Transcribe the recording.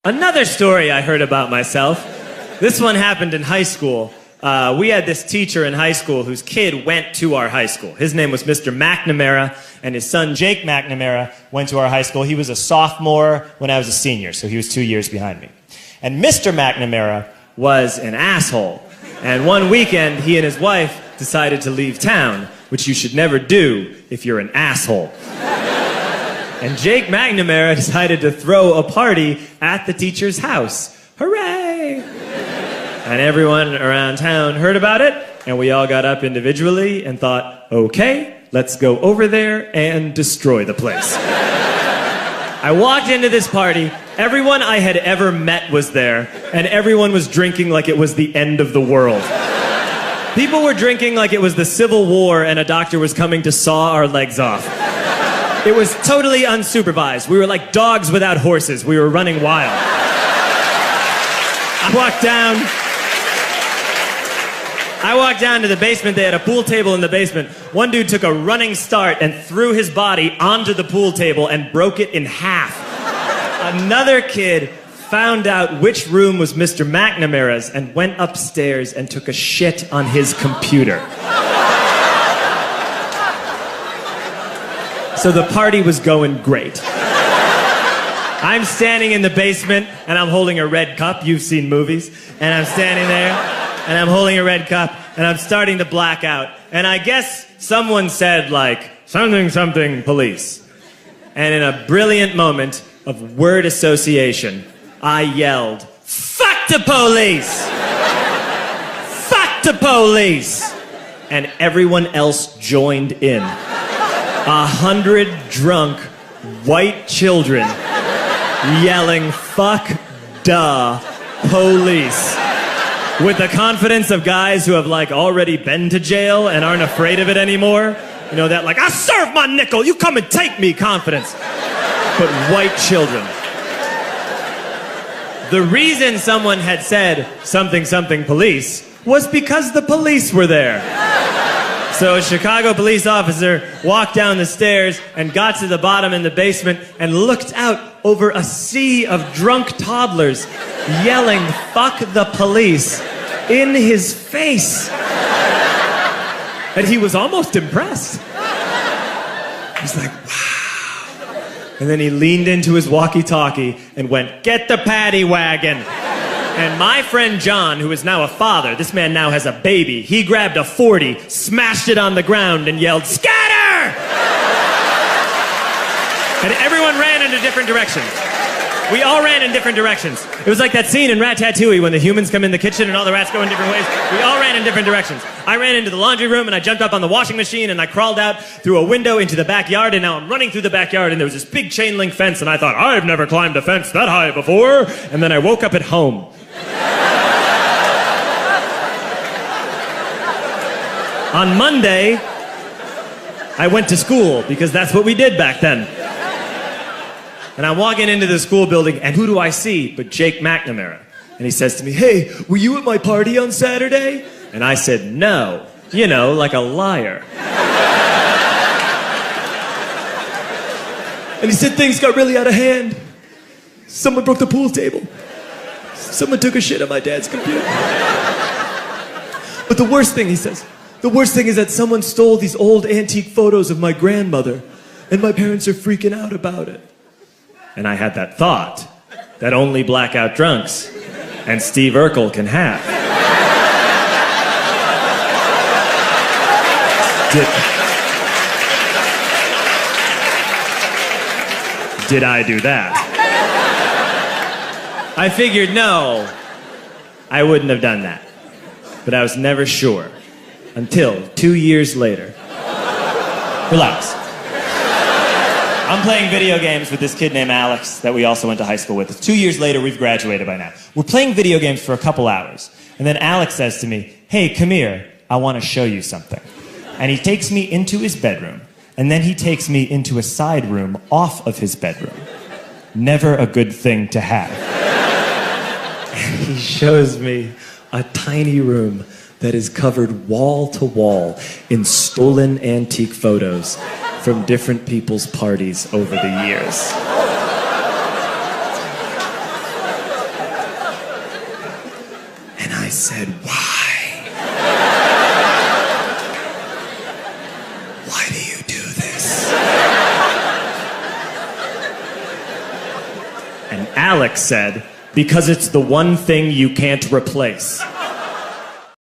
Another story I heard about myself. This one happened in high school. We had this teacher in high school whose kid went to our high school. His name was Mr. McNamara, and his son Jake McNamara went to our high school. He was a sophomore when I was a senior, so he was 2 years behind me. And Mr. McNamara was an asshole. And one weekend, he and his wife decided to leave town, which you should never do if you're an asshole. And Jake McNamara decided to throw a party at the teacher's house. Hooray! And everyone around town heard about it, and we all got up individually and thought, okay, let's go over there and destroy the place. I walked into this party, everyone I had ever met was there, and everyone was drinking like it was the end of the world. People were drinking like it was the Civil War and a doctor was coming to saw our legs off. It was totally unsupervised. We were like dogs without horses. We were running wild. I walked down to the basement. They had a pool table in the basement. One dude took a running start and threw his body onto the pool table and broke it in half. Another kid found out which room was Mr. McNamara's and went upstairs and took a shit on his computer. So the party was going great. I'm standing in the basement and I'm holding a red cup. You've seen movies. And I'm standing there and I'm holding a red cup and I'm starting to black out. And I guess someone said like, something, something, police. And in a brilliant moment of word association, I yelled, fuck the police! Fuck the police! And everyone else joined in. 100 drunk white children yelling, fuck the police. With the confidence of guys who have like already been to jail and aren't afraid of it anymore. You know, that like, I serve my nickel, you come and take me confidence. But white children. The reason someone had said something, something, police was because the police were there. So a Chicago police officer walked down the stairs and got to the bottom in the basement and looked out over a sea of drunk toddlers yelling, fuck the police, in his face. And he was almost impressed. He's like, wow. And then he leaned into his walkie-talkie and went, get the paddy wagon. And my friend John, who is now a father, this man now has a baby, he grabbed a 40, smashed it on the ground, and yelled, scatter! And everyone ran in different directions. We all ran in different directions. It was like that scene in Ratatouille when the humans come in the kitchen and all the rats go in different ways. We all ran in different directions. I ran into the laundry room and I jumped up on the washing machine and I crawled out through a window into the backyard, and now I'm running through the backyard and there was this big chain link fence and I thought, I've never climbed a fence that high before. And then I woke up at home. On Monday, I went to school because that's what we did back then. And I'm walking into the school building, and who do I see but Jake McNamara? And he says to me, hey, were you at my party on Saturday? And I said, no. You know, like a liar. And he said things got really out of hand. Someone broke the pool table. Someone took a shit on my dad's computer. But the worst thing, he says, the worst thing is that someone stole these old antique photos of my grandmother, and my parents are freaking out about it. And I had that thought that only blackout drunks and Steve Urkel can have. Did I do that? I figured, no, I wouldn't have done that. But I was never sure until 2 years later. Relax. I'm playing video games with this kid named Alex that we also went to high school with. 2 years later, we've graduated by now. We're playing video games for a couple hours. And then Alex says to me, hey, come here, I want to show you something. And he takes me into his bedroom. And then he takes me into a side room off of his bedroom. Never a good thing to have. And he shows me a tiny room that is covered wall to wall in stolen antique photos from different people's parties over the years. said, why? Why do you do this? And Alex said, because it's the one thing you can't replace.